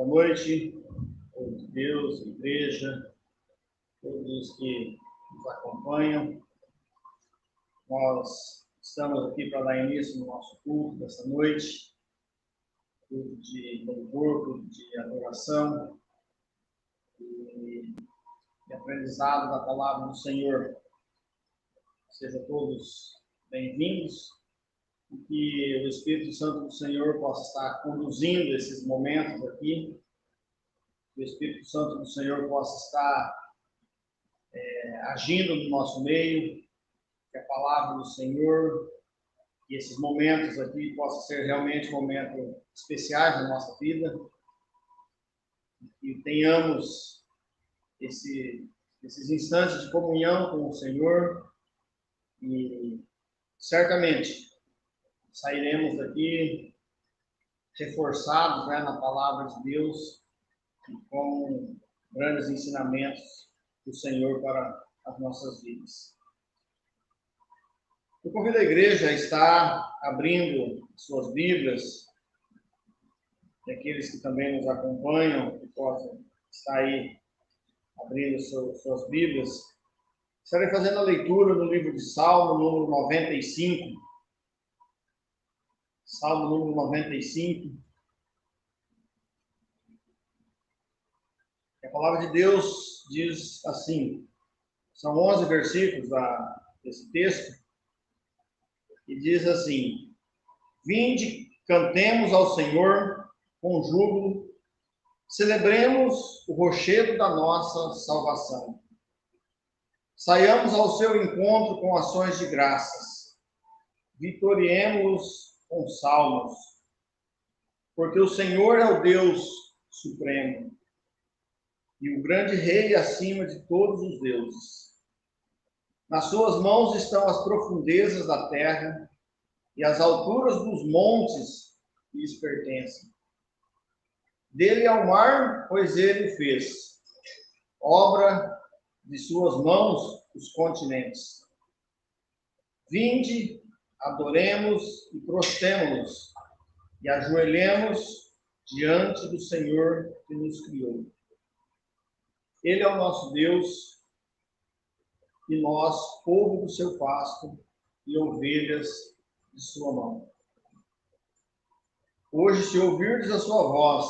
Boa noite, povo de Deus, igreja, todos que nos acompanham. Nós estamos aqui para dar início no nosso culto dessa noite, culto de louvor, culto de adoração e aprendizado da palavra do Senhor. Sejam todos bem-vindos e que o Espírito Santo do Senhor possa estar conduzindo esses momentos aqui, que o Espírito Santo do Senhor possa estar agindo no nosso meio, que a palavra do Senhor e esses momentos aqui possam ser realmente momentos especiais na nossa vida, e tenhamos esses instantes de comunhão com o Senhor e certamente sairemos daqui reforçados, na palavra de Deus e com grandes ensinamentos do Senhor para as nossas vidas. Eu convido a igreja a estar abrindo suas Bíblias, e aqueles que também nos acompanham, que possam estar aí abrindo suas Bíblias. Estarei fazendo a leitura no livro de Salmo, número 95. Salmo número 95. A palavra de Deus diz assim, são 11 versículos desse texto, e diz assim: Vinde, cantemos ao Senhor com júbilo, celebremos o rochedo da nossa salvação. Saiamos ao seu encontro com ações de graças, vitoriemos com salmos, porque o Senhor é o Deus supremo e o grande Rei acima de todos os deuses. Nas suas mãos estão as profundezas da terra e as alturas dos montes lhes pertencem. Dele é o mar, pois ele o fez, obra de suas mãos os continentes. Vinde, adoremos e prostremo-nos e ajoelhemos diante do Senhor que nos criou. Ele é o nosso Deus e nós, povo do seu pasto e ovelhas de sua mão. Hoje, se ouvirdes a sua voz,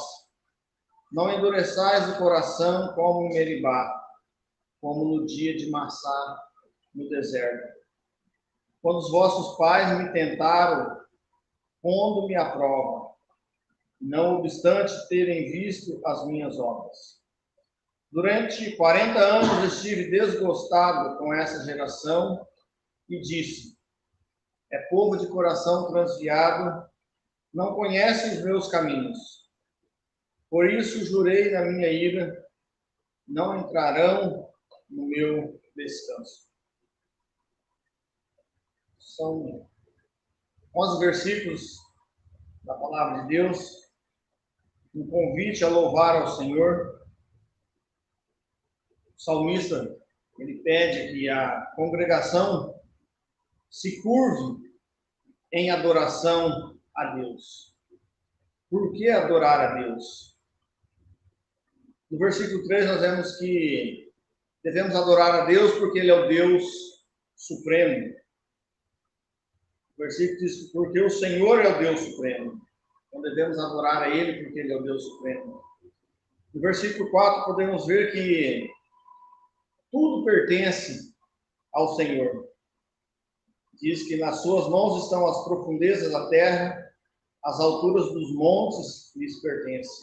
não endureçais o coração como em Meribá, como no dia de Massá, no deserto, quando os vossos pais me tentaram, pondo-me à prova, não obstante terem visto as minhas obras. Durante 40 anos estive desgostado com essa geração e disse: é povo de coração transviado, não conhece os meus caminhos. Por isso jurei na minha ira, não entrarão no meu descanso. São 11 versículos da palavra de Deus, um convite a louvar ao Senhor. O salmista, ele pede que a congregação se curve em adoração a Deus. Por que adorar a Deus? No versículo 3 nós vemos que devemos adorar a Deus porque Ele é o Deus supremo. O versículo diz, porque o Senhor é o Deus supremo. Então devemos adorar a Ele porque Ele é o Deus supremo. No versículo 4 podemos ver que tudo pertence ao Senhor. Diz que nas suas mãos estão as profundezas da terra, as alturas dos montes lhes pertencem.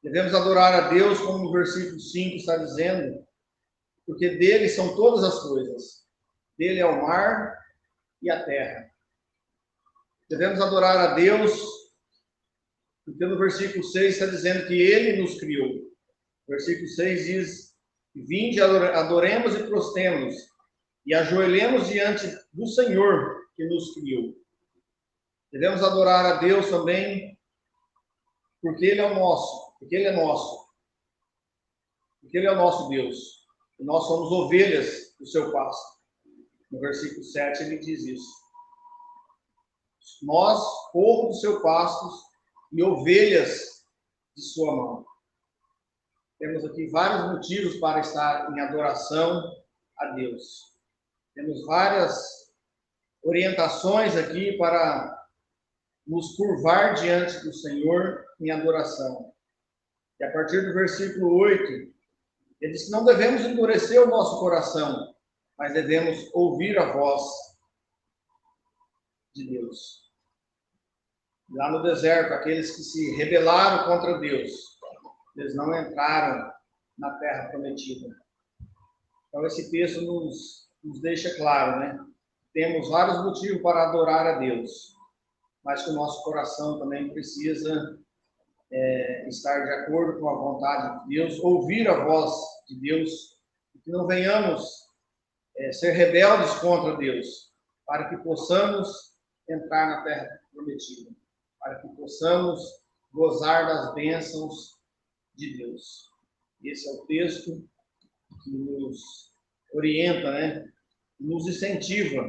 Devemos adorar a Deus, como no versículo 5 está dizendo, porque dele são todas as coisas. Dele é o mar e a terra. Devemos adorar a Deus, porque no versículo 6 está dizendo que ele nos criou. O versículo 6 diz: vinde, adoremos e prostremo-nos, e ajoelhemos diante do Senhor que nos criou. Devemos adorar a Deus também, porque Ele é o nosso, porque Ele é nosso, porque Ele é o nosso Deus. E nós somos ovelhas do seu pasto. No versículo 7 ele diz isso. Nós, povo do seu pasto e ovelhas de sua mão. Temos aqui vários motivos para estar em adoração a Deus. Temos várias orientações aqui para nos curvar diante do Senhor em adoração. E a partir do versículo 8, ele diz que não devemos endurecer o nosso coração, mas devemos ouvir a voz de Deus. Lá no deserto, aqueles que se rebelaram contra Deus, eles não entraram na terra prometida. Então esse texto nos deixa claro, né? Temos vários motivos para adorar a Deus, mas que o nosso coração também precisa estar de acordo com a vontade de Deus, ouvir a voz de Deus, e que não venhamos ser rebeldes contra Deus, para que possamos entrar na terra prometida, para que possamos gozar das bênçãos de Deus. Esse é o texto que nos orienta, né? Nos incentiva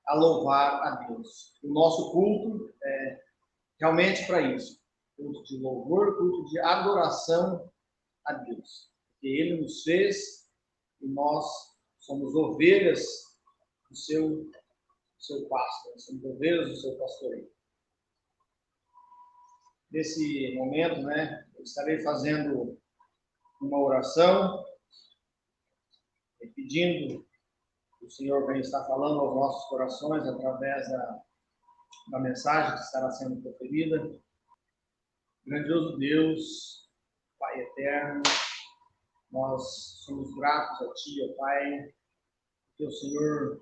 a louvar a Deus. O nosso culto é realmente para isso. Culto de louvor, culto de adoração a Deus. Porque Ele nos fez e nós somos ovelhas do seu pasto, somos ovelhas do seu pastoreio. Nesse momento, né, eu estarei fazendo uma oração, pedindo que o Senhor venha estar falando aos nossos corações através da mensagem que estará sendo proferida. Grandioso Deus, Pai eterno, nós somos gratos a Ti, ó Pai, que o Senhor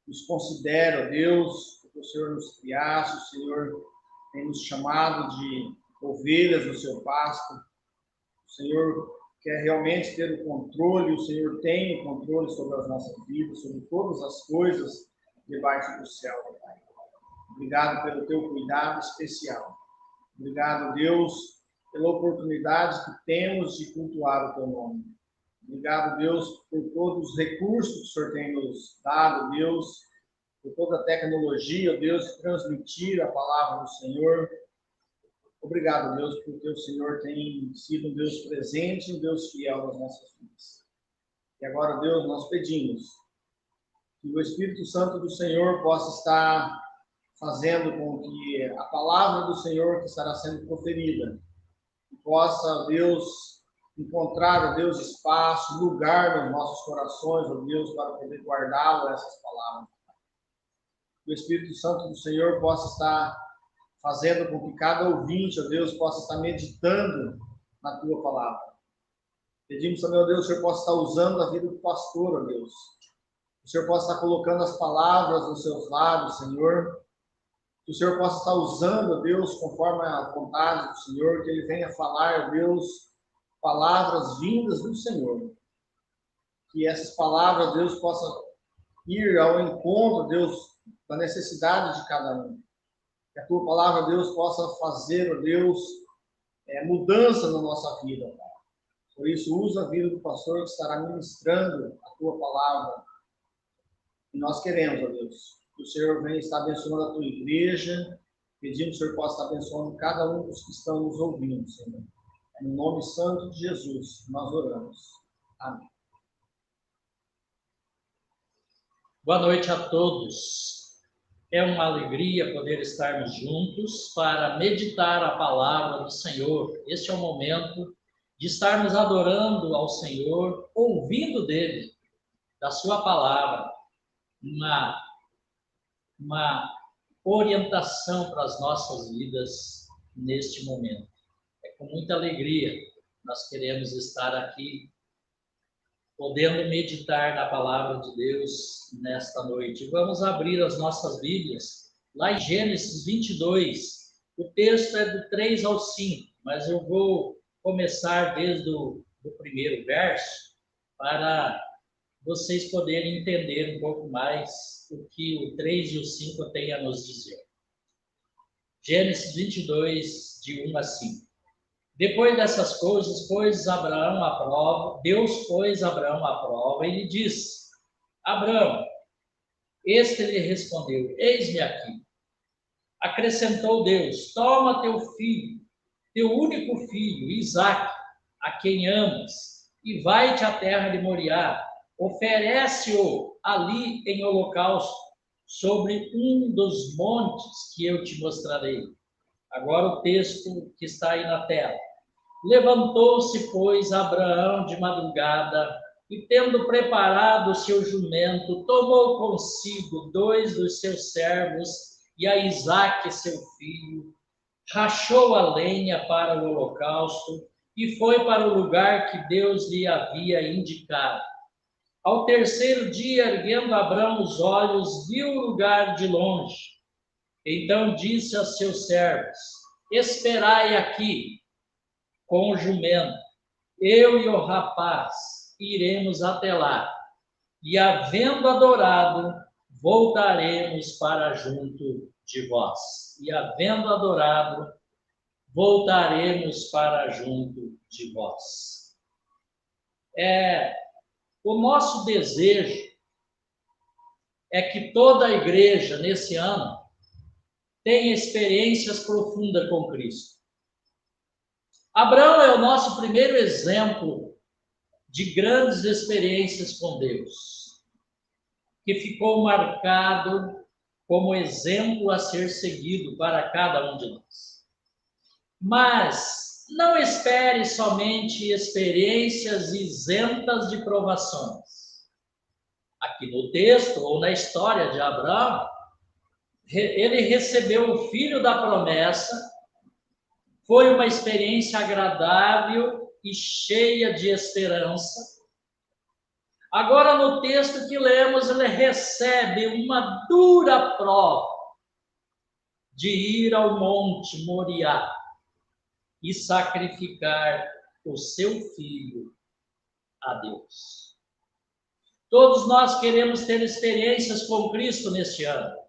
nos considera, ó Deus, que o Senhor nos criasse, o Senhor tem nos chamado de ovelhas do seu pasto. O Senhor quer realmente ter o controle, o Senhor tem o controle sobre as nossas vidas, sobre todas as coisas debaixo do céu, ó Pai. Obrigado pelo Teu cuidado especial. Obrigado, Deus, pela oportunidade que temos de cultuar o Teu nome. Obrigado, Deus, por todos os recursos que o Senhor tem nos dado, Deus, por toda a tecnologia, Deus, de transmitir a palavra do Senhor. Obrigado, Deus, porque o Senhor tem sido um Deus presente, um Deus fiel nas nossas vidas. E agora, Deus, nós pedimos que o Espírito Santo do Senhor possa estar fazendo com que a palavra do Senhor que estará sendo proferida possa, Deus, encontrar, ó Deus, espaço, lugar nos nossos corações, ó Deus, para poder guardá-lo essas palavras. Que o Espírito Santo do Senhor possa estar fazendo com que cada ouvinte, ó Deus, possa estar meditando na Tua palavra. Pedimos também, ó Deus, que o Senhor possa estar usando a vida do pastor, ó Deus. Que o Senhor possa estar colocando as palavras nos seus lábios, Senhor. Que o Senhor possa estar usando, ó Deus, conforme a vontade do Senhor, que Ele venha falar, ó Deus, palavras vindas do Senhor. Que essas palavras, Deus, possam ir ao encontro, Deus, da necessidade de cada um. Que a Tua palavra, Deus, possa fazer, ó Deus, mudança na nossa vida, Pai. Por isso, usa a vida do pastor que estará ministrando a Tua palavra. E nós queremos, ó Deus, que o Senhor venha estar abençoando a Tua igreja. Pedimos que o Senhor possa estar abençoando cada um dos que estão nos ouvindo, Senhor. Em nome santo de Jesus, nós oramos. Amém. Boa noite a todos. É uma alegria poder estarmos juntos para meditar a palavra do Senhor. Este é o momento de estarmos adorando ao Senhor, ouvindo dele, da sua palavra, uma orientação para as nossas vidas neste momento. É com muita alegria que nós queremos estar aqui, podendo meditar na palavra de Deus nesta noite. Vamos abrir as nossas Bíblias, lá em Gênesis 22. O texto é do 3 ao 5, mas eu vou começar desde o primeiro verso, para vocês poderem entender um pouco mais o que o 3 e o 5 têm a nos dizer. Gênesis 22, de 1 a 5. Depois dessas coisas, Deus pôs Abraão à prova e lhe disse: Abraão, este lhe respondeu: Eis-me aqui. Acrescentou Deus: Toma teu filho, teu único filho, Isaque, a quem amas, e vai-te à terra de Moriá, oferece-o ali em holocausto, sobre um dos montes que eu te mostrarei. Agora o texto que está aí na tela. Levantou-se, pois, Abraão de madrugada, e tendo preparado o seu jumento, tomou consigo 2 dos seus servos e a Isaque, seu filho, rachou a lenha para o holocausto e foi para o lugar que Deus lhe havia indicado. Ao terceiro dia, erguendo Abraão os olhos, viu o lugar de longe. Então disse a seus servos: esperai aqui com o jumento, eu e o rapaz iremos até lá, e havendo adorado, voltaremos para junto de vós. E havendo adorado, voltaremos para junto de vós. O nosso desejo é que toda a igreja, nesse ano, tenha experiências profundas com Cristo. Abraão é o nosso primeiro exemplo de grandes experiências com Deus, que ficou marcado como exemplo a ser seguido para cada um de nós. Mas não espere somente experiências isentas de provações. Aqui no texto, ou na história de Abraão, ele recebeu o filho da promessa. Foi uma experiência agradável e cheia de esperança. Agora, no texto que lemos, ele recebe uma dura prova de ir ao monte Moriá e sacrificar o seu filho a Deus. Todos nós queremos ter experiências com Cristo neste ano.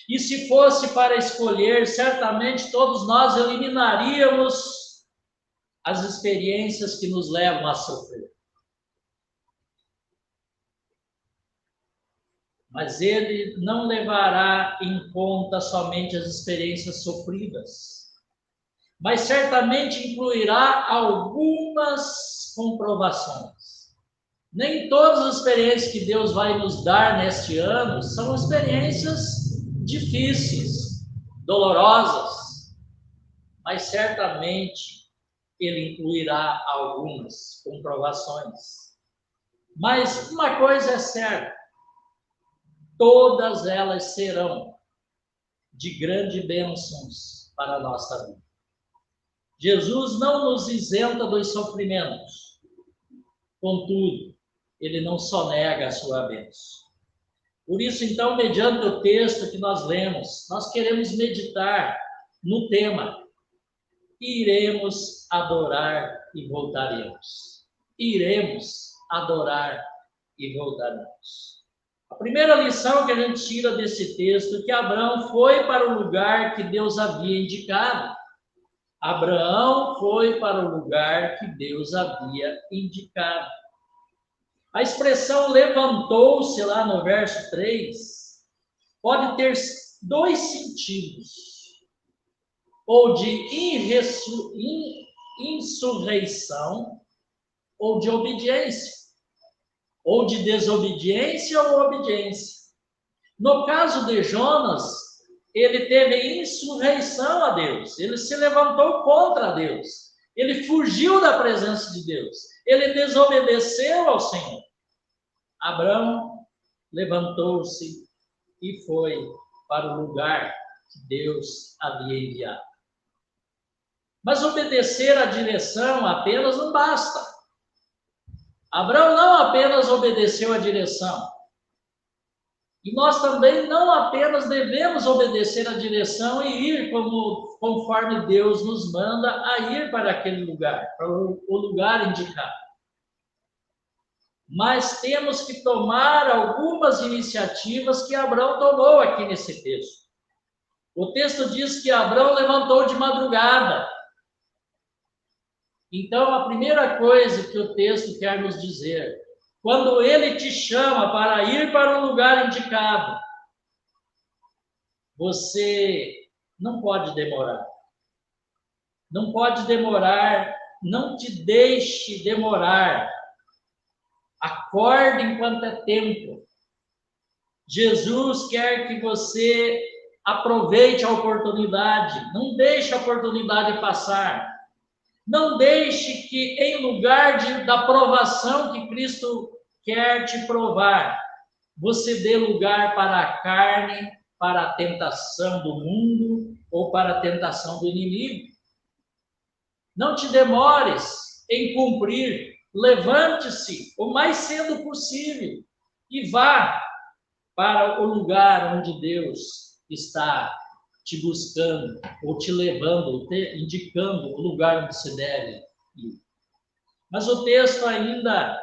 E se fosse para escolher, certamente todos nós eliminaríamos as experiências que nos levam a sofrer. Mas ele não levará em conta somente as experiências sofridas, mas certamente incluirá algumas comprovações. Nem todas as experiências que Deus vai nos dar neste ano são experiências difíceis, dolorosas, mas certamente ele incluirá algumas comprovações. Mas uma coisa é certa, todas elas serão de grandes bênçãos para a nossa vida. Jesus não nos isenta dos sofrimentos, contudo, ele não só nega a sua bênção. Por isso, então, mediante o texto que nós lemos, nós queremos meditar no tema: iremos adorar e voltaremos. Iremos adorar e voltaremos. A primeira lição que a gente tira desse texto é que Abraão foi para o lugar que Deus havia indicado. Abraão foi para o lugar que Deus havia indicado. A expressão levantou-se lá no verso 3 pode ter 2 sentidos: ou de insurreição, ou de obediência, ou de desobediência ou obediência. No caso de Jonas, ele teve insurreição a Deus, ele se levantou contra Deus, ele fugiu da presença de Deus, ele desobedeceu ao Senhor. Abraão levantou-se e foi para o lugar que Deus havia enviado. Mas obedecer à direção apenas não basta. Abraão não apenas obedeceu à direção. E nós também não apenas devemos obedecer à direção e ir conforme Deus nos manda a ir para aquele lugar, para o lugar indicado. Mas temos que tomar algumas iniciativas que Abraão tomou aqui nesse texto. O texto diz que Abraão levantou de madrugada. Então, a primeira coisa que o texto quer nos dizer, quando ele te chama para ir para um lugar indicado, você não pode demorar. Não pode demorar, não te deixe demorar. Acorde enquanto é tempo. Jesus quer que você aproveite a oportunidade. Não deixe a oportunidade passar. Não deixe que, em lugar da provação que Cristo quer te provar, você dê lugar para a carne, para a tentação do mundo ou para a tentação do inimigo. Não te demores em cumprir. Levante-se o mais cedo possível e vá para o lugar onde Deus está te buscando, ou te levando, ou te indicando o lugar onde você deve ir. Mas o texto ainda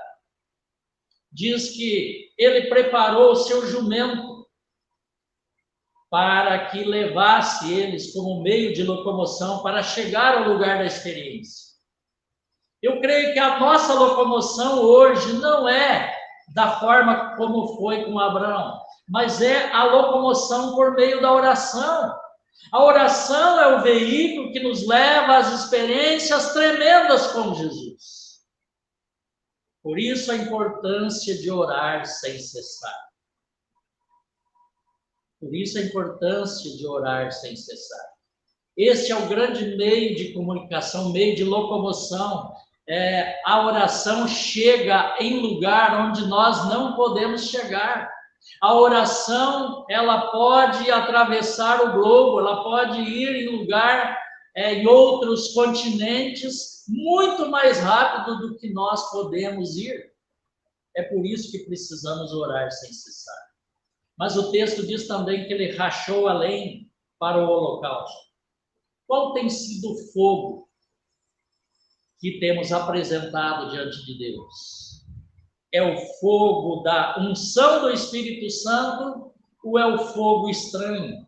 diz que ele preparou o seu jumento para que levasse eles como meio de locomoção para chegar ao lugar da experiência. Eu creio que a nossa locomoção hoje não é da forma como foi com Abraão, mas é a locomoção por meio da oração. A oração é o veículo que nos leva às experiências tremendas com Jesus. Por isso a importância de orar sem cessar. Por isso a importância de orar sem cessar. Este é o grande meio de comunicação, meio de locomoção. A oração chega em lugar onde nós não podemos chegar. A oração, ela pode atravessar o globo, ela pode ir em lugar, em outros continentes, muito mais rápido do que nós podemos ir. É por isso que precisamos orar sem cessar. Mas o texto diz também que ele rachou a lenha para o holocausto. Qual tem sido o fogo que temos apresentado diante de Deus? É o fogo da unção do Espírito Santo ou é o fogo estranho,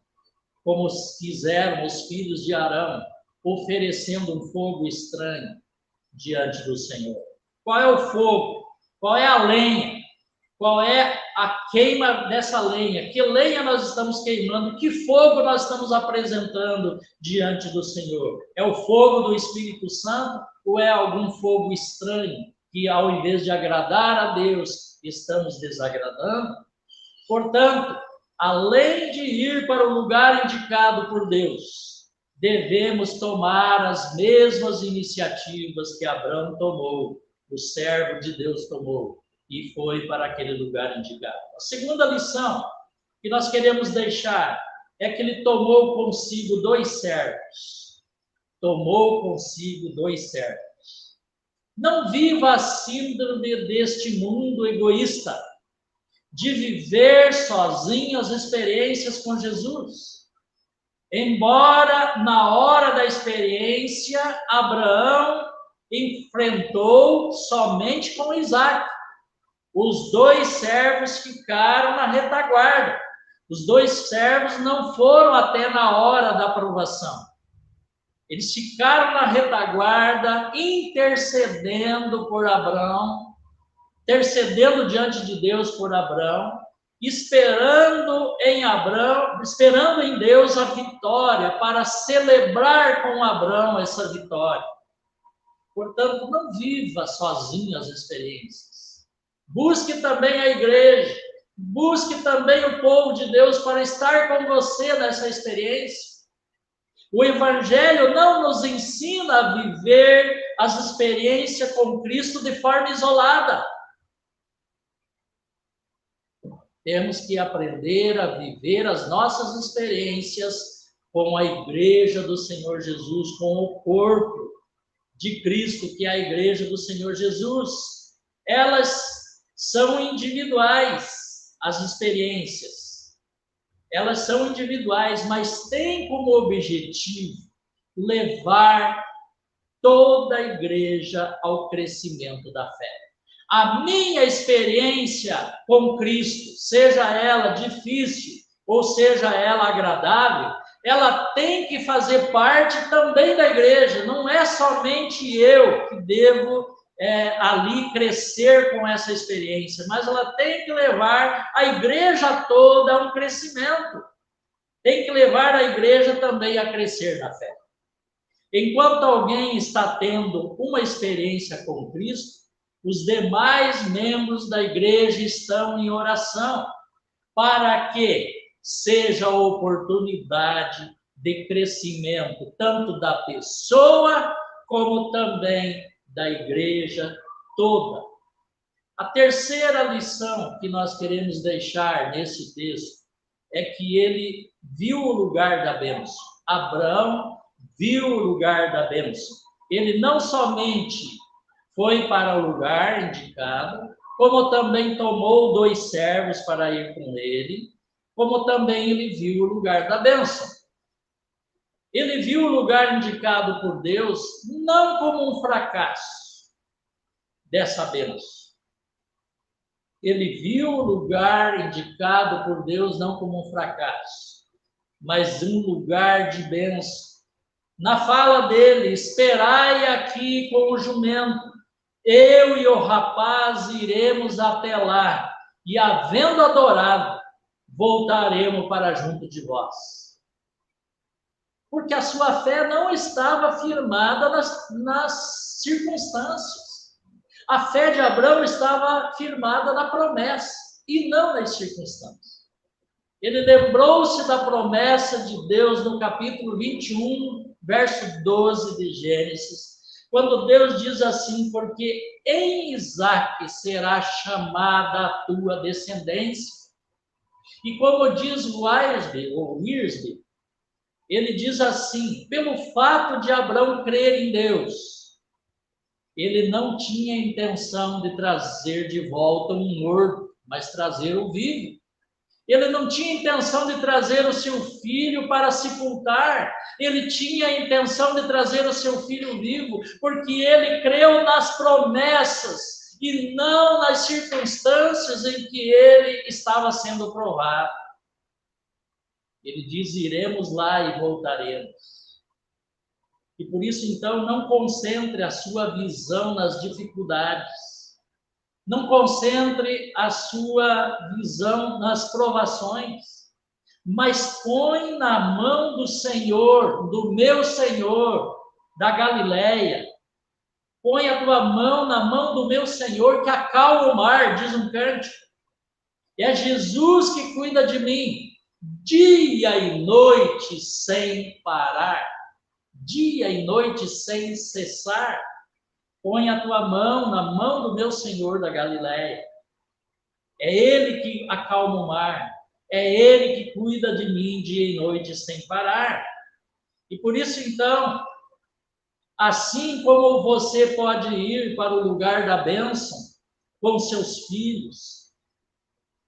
como fizeram os filhos de Arão, oferecendo um fogo estranho diante do Senhor? Qual é o fogo? Qual é a lenha? Qual é a queima dessa lenha? Que lenha nós estamos queimando? Que fogo nós estamos apresentando diante do Senhor? É o fogo do Espírito Santo ou é algum fogo estranho que, ao invés de agradar a Deus, estamos desagradando? Portanto, além de ir para o lugar indicado por Deus, devemos tomar as mesmas iniciativas que Abraão tomou, o servo de Deus tomou, e foi para aquele lugar indicado. A segunda lição que nós queremos deixar é que ele tomou consigo 2 servos. Tomou consigo 2 servos. Não viva a síndrome deste mundo egoísta, de viver sozinho as experiências com Jesus. Embora na hora da experiência, Abraão enfrentou somente com Isaac. Os 2 servos ficaram na retaguarda. Os 2 servos não foram até na hora da aprovação. Eles ficaram na retaguarda, intercedendo por Abraão, intercedendo diante de Deus por Abraão, esperando em Deus a vitória, para celebrar com Abraão essa vitória. Portanto, não viva sozinho as experiências. Busque também a igreja, busque também o povo de Deus para estar com você nessa experiência. O Evangelho não nos ensina a viver as experiências com Cristo de forma isolada. Temos que aprender a viver as nossas experiências com a igreja do Senhor Jesus, com o corpo de Cristo, que é a igreja do Senhor Jesus. Elas são individuais, as experiências. Elas são individuais, mas têm como objetivo levar toda a igreja ao crescimento da fé. A minha experiência com Cristo, seja ela difícil ou seja ela agradável, ela tem que fazer parte também da igreja. Não é somente eu que devo ali crescer com essa experiência, mas ela tem que levar a igreja toda a um crescimento. Tem que levar a igreja também a crescer na fé. Enquanto alguém está tendo uma experiência com Cristo, os demais membros da igreja estão em oração para que seja a oportunidade de crescimento, tanto da pessoa como também da igreja toda. A terceira lição que nós queremos deixar nesse texto é que ele viu o lugar da bênção. Abraão viu o lugar da bênção. Ele não somente foi para o lugar indicado, como também tomou 2 servos para ir com ele, como também ele viu o lugar da bênção. Ele viu o lugar indicado por Deus não como um fracasso dessa bênção. Ele viu o lugar indicado por Deus não como um fracasso, mas um lugar de bênção. Na fala dele, esperai aqui com o jumento, eu e o rapaz iremos até lá, e havendo adorado, voltaremos para junto de vós. Porque a sua fé não estava firmada nas circunstâncias. A fé de Abraão estava firmada na promessa e não nas circunstâncias. Ele lembrou-se da promessa de Deus no capítulo 21, verso 12 de Gênesis, quando Deus diz assim: porque em Isaque será chamada a tua descendência. E como diz Wiersbe, ele diz assim: pelo fato de Abraão crer em Deus, ele não tinha intenção de trazer de volta um morto, mas trazer o vivo. Ele não tinha intenção de trazer o seu filho para sepultar. Ele tinha a intenção de trazer o seu filho vivo, porque ele creu nas promessas e não nas circunstâncias em que ele estava sendo provado. Ele diz: iremos lá e voltaremos. E por isso, então, não concentre a sua visão nas dificuldades. Não concentre a sua visão nas provações. Mas põe na mão do Senhor, do meu Senhor, da Galileia. Põe a tua mão na mão do meu Senhor, que acalma o mar, diz um cântico. É Jesus que cuida de mim, dia e noite sem parar. Dia e noite sem cessar. Põe a tua mão na mão do meu Senhor da Galileia. É Ele que acalma o mar. É Ele que cuida de mim dia e noite sem parar. E por isso, então, assim como você pode ir para o lugar da bênção com seus filhos,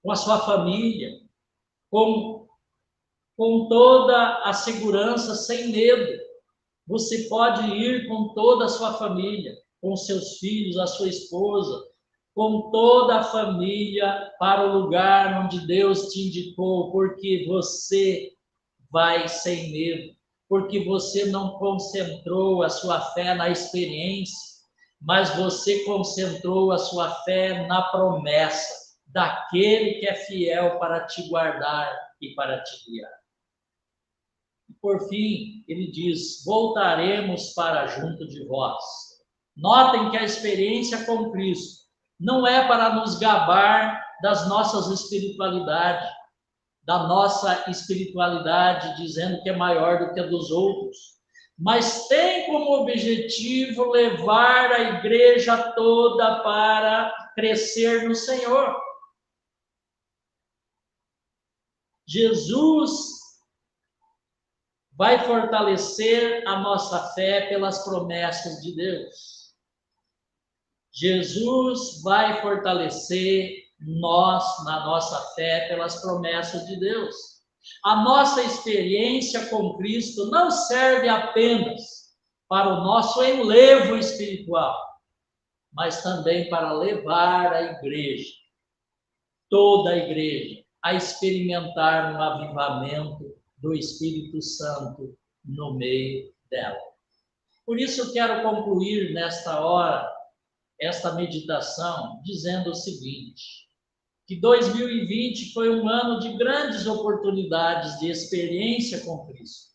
com a sua família, com toda a segurança, sem medo, você pode ir com toda a sua família, com seus filhos, a sua esposa, com toda a família para o lugar onde Deus te indicou, porque você vai sem medo, porque você não concentrou a sua fé na experiência, mas você concentrou a sua fé na promessa daquele que é fiel para te guardar e para te guiar. Por fim, ele diz: voltaremos para junto de vós. Notem que a experiência com Cristo não é para nos gabar das nossas espiritualidades, da nossa espiritualidade dizendo que é maior do que a dos outros, mas tem como objetivo levar a igreja toda para crescer no Senhor. Jesus vai fortalecer a nossa fé pelas promessas de Deus. Jesus vai fortalecer nós na nossa fé pelas promessas de Deus. A nossa experiência com Cristo não serve apenas para o nosso enlevo espiritual, mas também para levar a igreja, toda a igreja, a experimentar um avivamento do Espírito Santo no meio dela. Por isso eu quero concluir nesta hora esta meditação dizendo o seguinte: que 2020 foi um ano de grandes oportunidades de experiência com Cristo.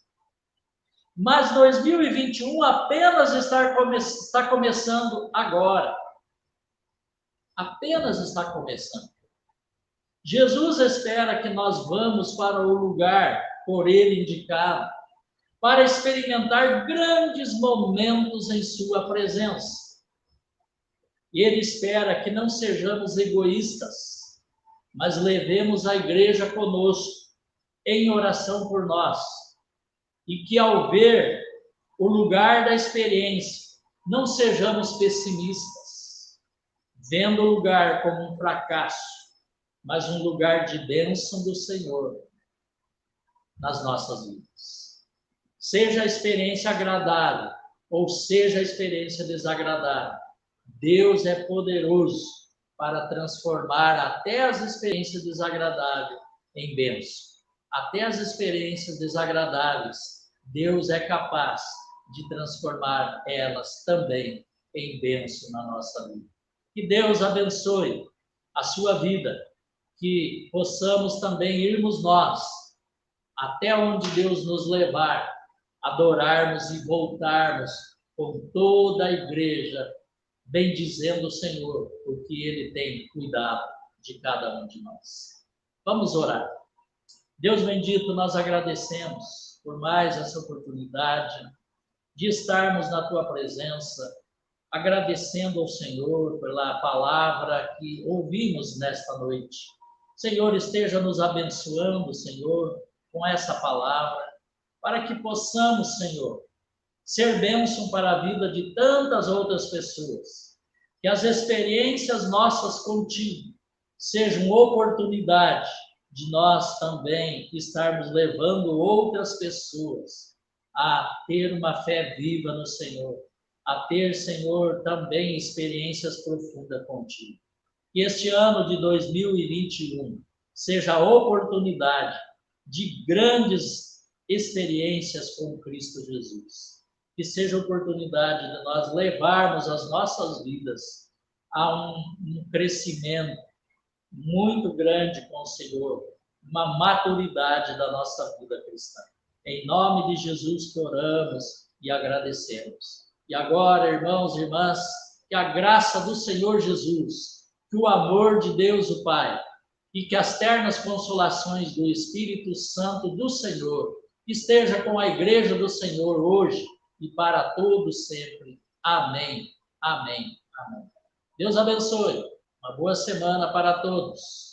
Mas 2021 apenas está começando agora. Apenas está começando. Jesus espera que nós vamos para o lugar por ele indicado, para experimentar grandes momentos em sua presença. E ele espera que não sejamos egoístas, mas levemos a igreja conosco, em oração por nós. E que ao ver o lugar da experiência, não sejamos pessimistas, vendo o lugar como um fracasso, mas um lugar de bênção do Senhor nas nossas vidas. Seja a experiência agradável ou seja a experiência desagradável, Deus é poderoso para transformar até as experiências desagradáveis em bênção. Até as experiências desagradáveis, Deus é capaz de transformar elas também em bênção na nossa vida. Que Deus abençoe a sua vida, que possamos também irmos nós, até onde Deus nos levar, adorarmos e voltarmos com toda a igreja, bendizendo o Senhor, porque Ele tem cuidado de cada um de nós. Vamos orar. Deus bendito, nós agradecemos por mais essa oportunidade de estarmos na Tua presença, agradecendo ao Senhor pela palavra que ouvimos nesta noite. Senhor, esteja nos abençoando, Senhor, com essa palavra, para que possamos, Senhor, ser bênção para a vida de tantas outras pessoas. Que as experiências nossas contigo sejam oportunidade de nós também estarmos levando outras pessoas a ter uma fé viva no Senhor, a ter, Senhor, também experiências profundas contigo. Que este ano de 2021 seja a oportunidade de grandes experiências com Cristo Jesus. Que seja a oportunidade de nós levarmos as nossas vidas a um crescimento muito grande com o Senhor, uma maturidade da nossa vida cristã. Em nome de Jesus que oramos e agradecemos. E agora, irmãos e irmãs, que a graça do Senhor Jesus, que o amor de Deus o Pai e que as ternas consolações do Espírito Santo do Senhor esteja com a igreja do Senhor hoje e para todos sempre. Amém, amém, amém. Deus abençoe. Uma boa semana para todos.